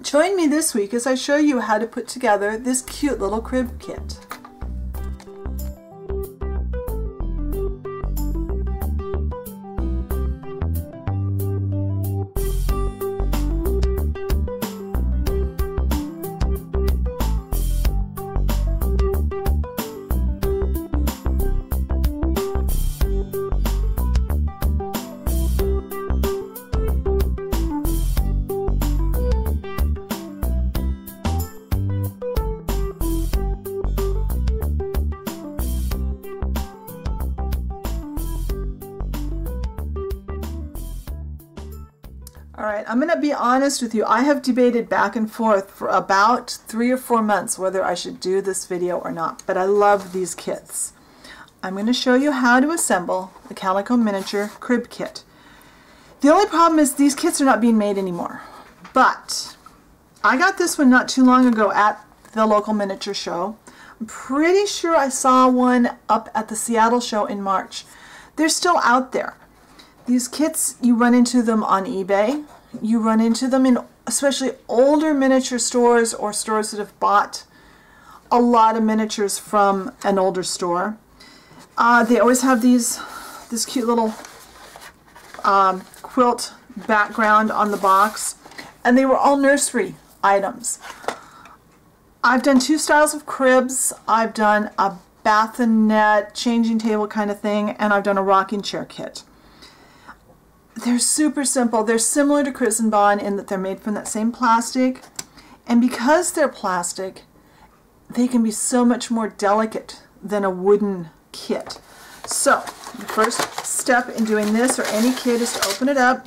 Join me this week as I show you how to put together this cute little crib kit. All right, I'm going to be honest with you. I have debated back and forth for about 3 or 4 months whether I should do this video or not, but I love these kits. I'm going to show you how to assemble the Calico Miniature Crib Kit. The only problem is these kits are not being made anymore, but I got this one not too long ago at the local miniature show. I'm pretty sure I saw one up at the Seattle show in March. They're still out there. These kits, you run into them on eBay. You run into them in especially older miniature stores or stores that have bought a lot of miniatures from an older store. They always have this cute little quilt background on the box, and they were all nursery items. I've done 2 styles of cribs. I've done a bassinet, changing table kind of thing, and I've done a rocking chair kit. They're super simple. They're similar to Chris and Bond in that they're made from that same plastic, and because they're plastic, they can be so much more delicate than a wooden kit. So the first step in doing this or any kit is to open it up,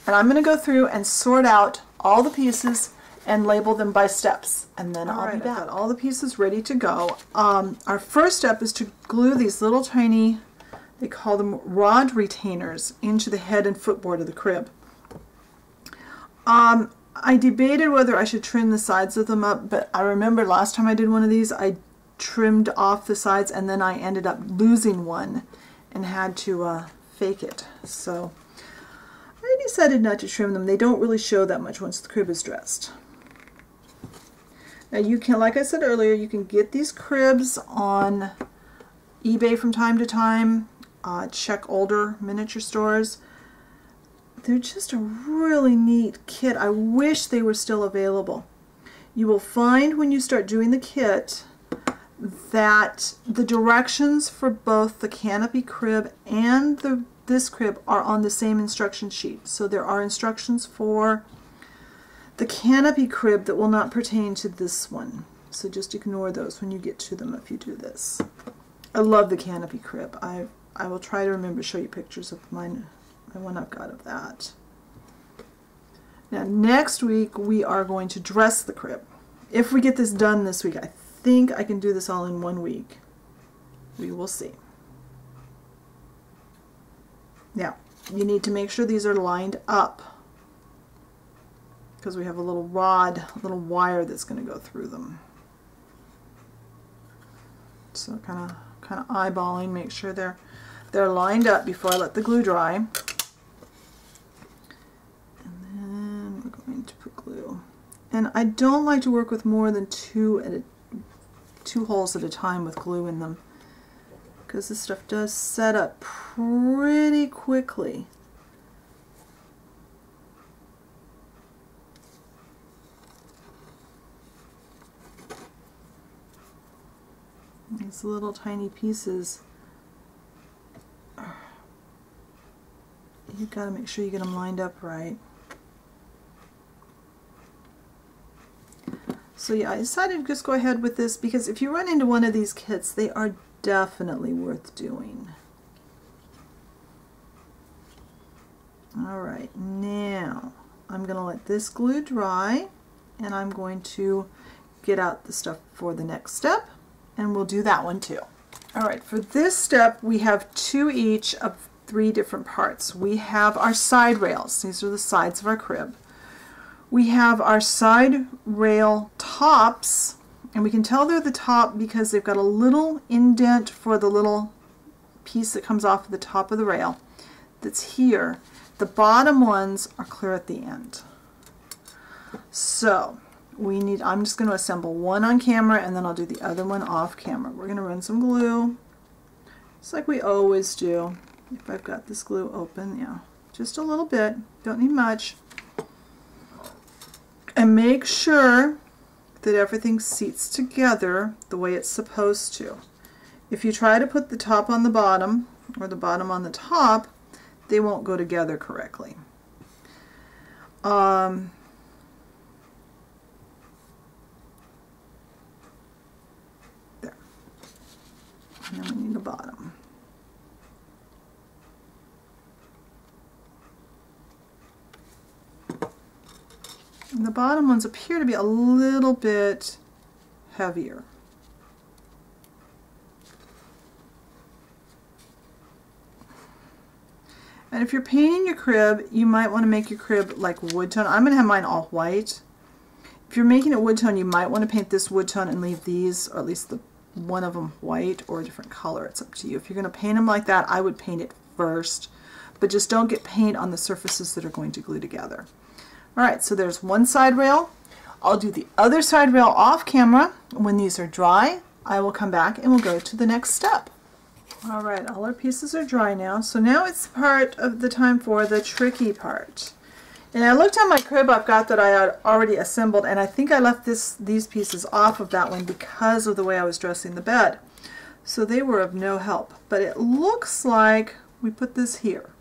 and I'm going to go through and sort out all the pieces and label them by steps, and then I'll be back. I've got all the pieces ready to go. Our first step is to glue these little tiny, they call them rod retainers, into the head and footboard of the crib. I debated whether I should trim the sides of them up, but I remember last time I did one of these, I trimmed off the sides and then I ended up losing one and had to fake it. So I decided not to trim them. They don't really show that much once the crib is dressed. Now you can, like I said earlier, you can get these cribs on eBay from time to time. Check older miniature stores. They're just a really neat kit. I wish they were still available. You will find when you start doing the kit that the directions for both the canopy crib and this crib are on the same instruction sheet. So there are instructions for the canopy crib that will not pertain to this one. So just ignore those when you get to them if you do this. I love the canopy crib. I will try to remember to show you pictures of mine, the one I've got of that. Now next week we are going to dress the crib. If we get this done this week, I think I can do this all in 1 week. We will see. Now you need to make sure these are lined up because we have a little rod, a little wire that's going to go through them. So kind of eyeballing, make sure they're lined up before I let the glue dry. And then we're going to put glue. And I don't like to work with more than two holes at a time with glue in them, because this stuff does set up pretty quickly. These little tiny pieces, you've got to make sure you get them lined up right. So yeah, I decided to just go ahead with this because if you run into one of these kits, they are definitely worth doing. Alright, now I'm going to let this glue dry and I'm going to get out the stuff for the next step, and we'll do that one too. Alright, for this step we have 2 each of 3 different parts. We have our side rails. These are the sides of our crib. We have our side rail tops, and we can tell they're the top because they've got a little indent for the little piece that comes off of the top of the rail that's here. The bottom ones are clear at the end. So I'm just going to assemble one on camera and then I'll do the other one off camera. We're going to run some glue, just like we always do. If I've got this glue open, yeah, just a little bit, don't need much. And make sure that everything seats together the way it's supposed to. If you try to put the top on the bottom or the bottom on the top, they won't go together correctly. There. And then we need the bottom. And the bottom ones appear to be a little bit heavier. And if you're painting your crib, you might want to make your crib like wood tone. I'm going to have mine all white. If you're making it wood tone, you might want to paint this wood tone and leave these, or at least one of them, white or a different color. It's up to you. If you're going to paint them like that, I would paint it first, but just don't get paint on the surfaces that are going to glue together. Alright, so there's one side rail. I'll do the other side rail off camera. When these are dry, I will come back and we'll go to the next step. Alright, all our pieces are dry now, so now it's part of the time for the tricky part. And I looked on my crib I've got that I had already assembled, and I think I left these pieces off of that one because of the way I was dressing the bed. So they were of no help. But it looks like we put this here.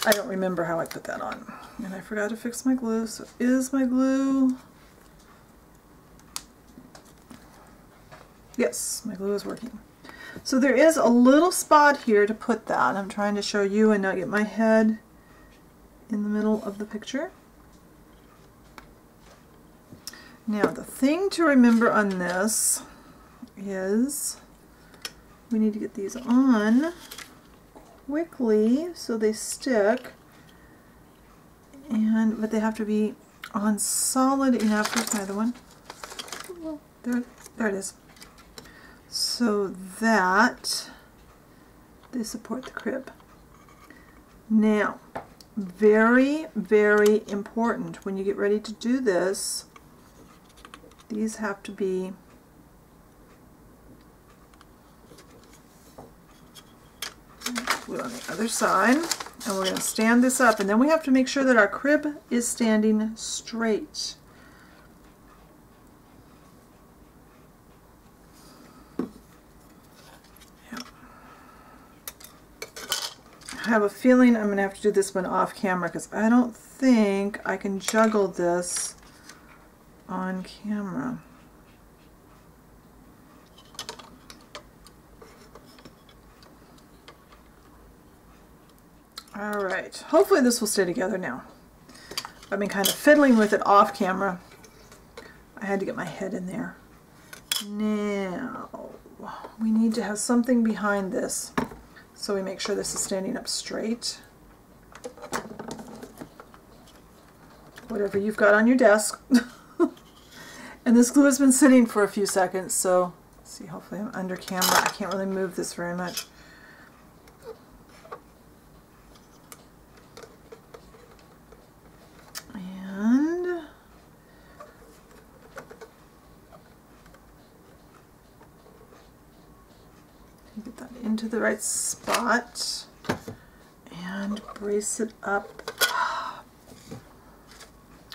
I don't remember how I put that on. And I forgot to fix my glue, so is my glue? Yes, my glue is working. So there is a little spot here to put that. I'm trying to show you and not get my head in the middle of the picture. Now the thing to remember on this is we need to get these on quickly so they stick, but they have to be on solid enough. Where's my other one? Well, there it is. So that they support the crib. Now, very, very important when you get ready to do this, these have to be glue on the other side, and we're going to stand this up, and then we have to make sure that our crib is standing straight. I have a feeling I'm going to have to do this one off camera because I don't think I can juggle this on camera. Alright, hopefully this will stay together now. I've been kind of fiddling with it off camera. I had to get my head in there. Now, we need to have something behind this. So we make sure this is standing up straight. Whatever you've got on your desk. And this glue has been sitting for a few seconds, so let's see, hopefully I'm under camera. I can't really move this very much. And get that into the right spot and brace it up.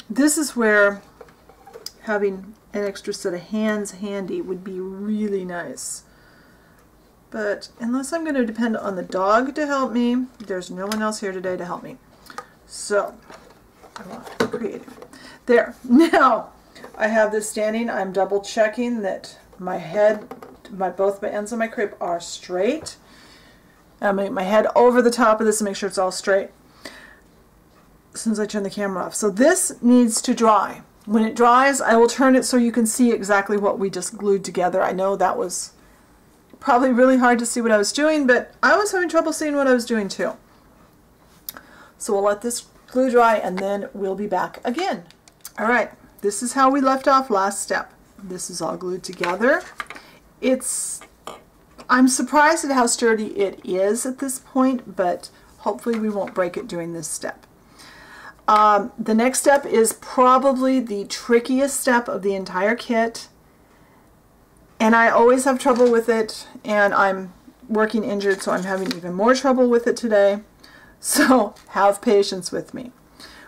This is where having an extra set of hands handy would be really nice. But unless I'm going to depend on the dog to help me, there's no one else here today to help me. So I want to be creative. There. Now I have this standing. I'm double checking that my head, both my ends of my crib are straight. I'm going to get my head over the top of this and make sure it's all straight as soon as I turn the camera off. So this needs to dry. When it dries, I will turn it so you can see exactly what we just glued together. I know that was probably really hard to see what I was doing, but I was having trouble seeing what I was doing too. So we'll let this glue dry and then we'll be back again. Alright, this is how we left off last step. This is all glued together. I'm surprised at how sturdy it is at this point, but hopefully we won't break it doing this step. The next step is probably the trickiest step of the entire kit, and I always have trouble with it, and I'm working injured, so I'm having even more trouble with it today. So have patience with me.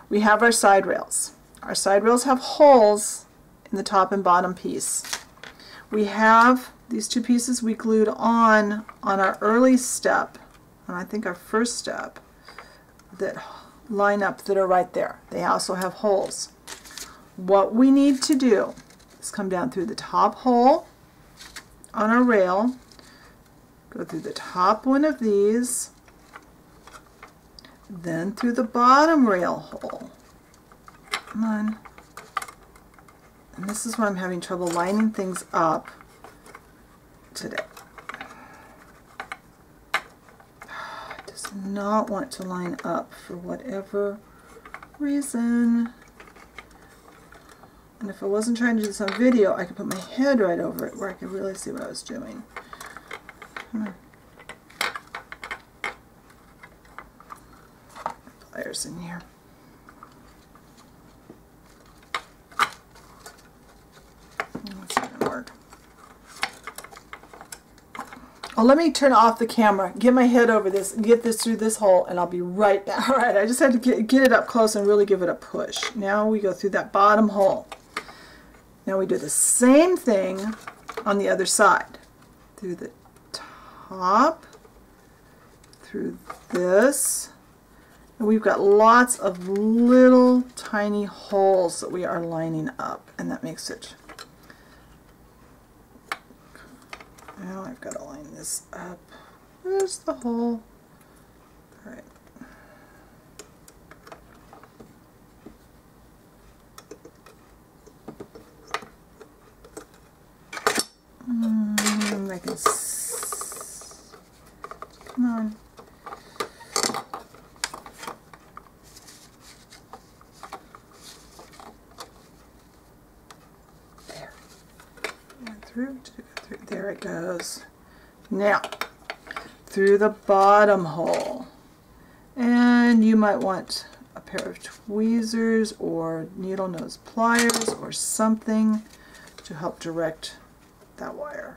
We have our side rails. Our side rails have holes in the top and bottom piece. We have these two pieces we glued on our early step, and I think our first step, that line up, that are right there. They also have holes. What we need to do is come down through the top hole on our rail, go through the top one of these, then through the bottom rail hole. Come on. And this is where I'm having trouble lining things up today. It does not want to line up for whatever reason. And if I wasn't trying to do this on video, I could put my head right over it where I could really see what I was doing. Come on. Pliers in here. That's not gonna work. Oh, let me turn off the camera, get my head over this, and get this through this hole, and I'll be right back. All right, I just had to get it up close and really give it a push. Now we go through that bottom hole. Now we do the same thing on the other side. Through the top, through this, and we've got lots of little tiny holes that we are lining up, and that makes it. Now I've got to line this up. There's the hole. All right. I can come on. There. One through, two, three. There it goes. Now, through the bottom hole. And you might want a pair of tweezers or needle nose pliers or something to help direct that wire.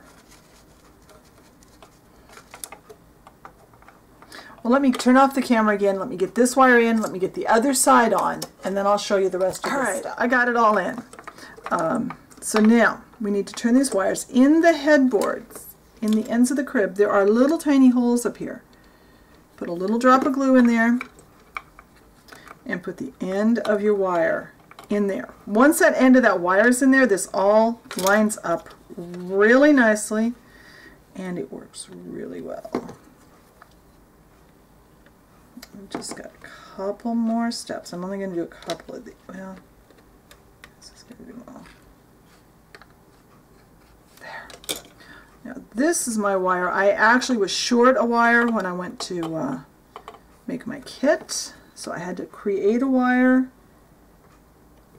Well, let me turn off the camera again. Let me get this wire in. Let me get the other side on, and then I'll show you the rest of this stuff. I got it all in. So now we need to turn these wires in the headboards, in the ends of the crib. There are little tiny holes up here. Put a little drop of glue in there, and put the end of your wire in there. Once that end of that wire is in there, this all lines up really nicely, and it works really well. I've just got a couple more steps. I'm only going to do a couple of these. Well, this is going to do well. There. Now this is my wire. I actually was short a wire when I went to make my kit, so I had to create a wire,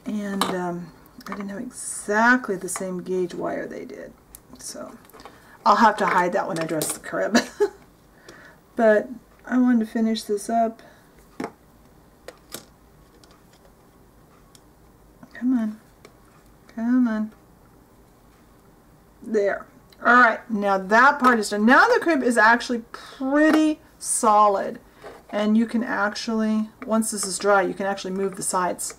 and I didn't have exactly the same gauge wire they did, so I'll have to hide that when I dress the crib. But I wanted to finish this up. Come on. Come on. There. Alright, now that part is done. Now the crib is actually pretty solid. And you can actually, once this is dry, you can actually move the sides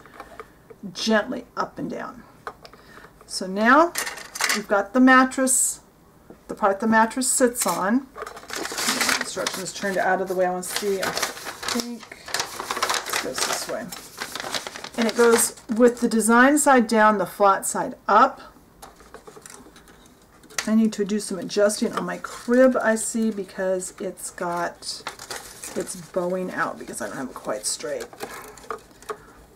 gently up and down. So now we've got the mattress, the part the mattress sits on. Instructions turned out of the way I want to see. I think it goes this way. And it goes with the design side down, the flat side up. I need to do some adjusting on my crib, I see, because it's bowing out because I don't have it quite straight.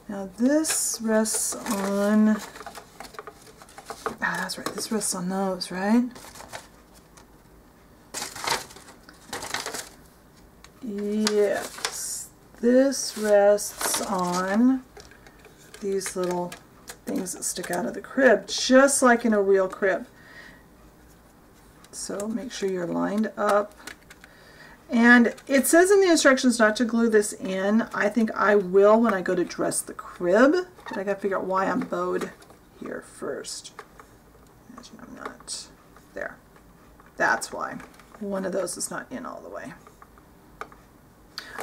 Now this rests on, that's right, this rests on those, right? Yes, this rests on these little things that stick out of the crib, just like in a real crib. So make sure you're lined up. And it says in the instructions not to glue this in. I think I will when I go to dress the crib, but I gotta figure out why I'm bowed here first. Imagine I'm not there. That's why. One of those is not in all the way.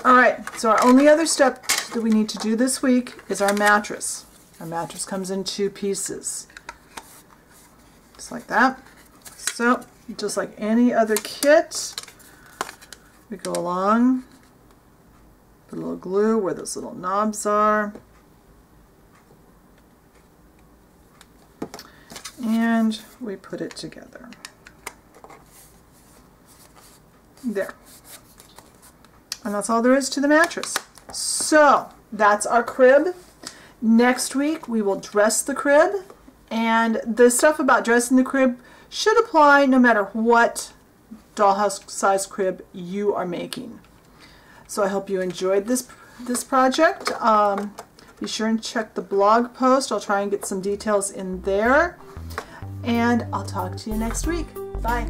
All right, so our only other step that we need to do this week is our mattress. Our mattress comes in 2 pieces, just like that. So, just like any other kit, we go along, put a little glue where those little knobs are, and we put it together. There. And that's all there is to the mattress. So that's our crib. Next week we will dress the crib, and the stuff about dressing the crib should apply no matter what dollhouse size crib you are making. So I hope you enjoyed this project. Be sure and check the blog post. I'll try and get some details in there, and I'll talk to you next week. Bye.